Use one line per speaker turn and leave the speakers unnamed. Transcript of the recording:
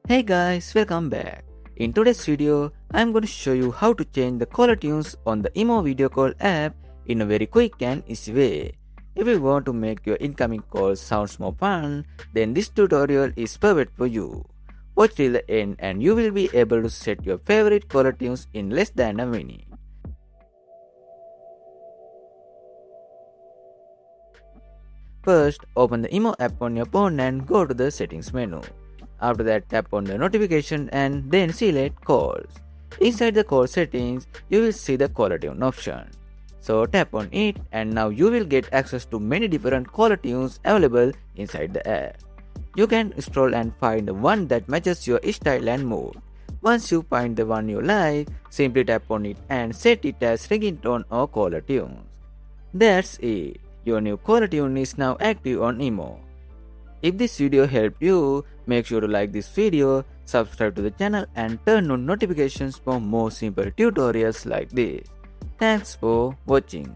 Hey guys, welcome back. In today's video, I am going to show you how to change the caller tunes on the IMO video call app in a very quick and easy way. If you want to make your incoming calls sound more fun, then this tutorial is perfect for you. Watch till the end and you will be able to set your favorite caller tunes in less than a minute. First, open the IMO app on your phone and go to the settings menu. After that, tap on the notification and then select calls. Inside the call settings, you will see the caller tune option. So tap on it and now you will get access to many different caller tunes available inside the app. You can scroll and find the one that matches your style and mood. Once you find the one you like, simply tap on it and set it as ringtone or caller tunes. That's it. Your new caller tune is now active on IMO. If this video helped you, make sure to like this video, subscribe to the channel and turn on notifications for more simple tutorials like this. Thanks for watching.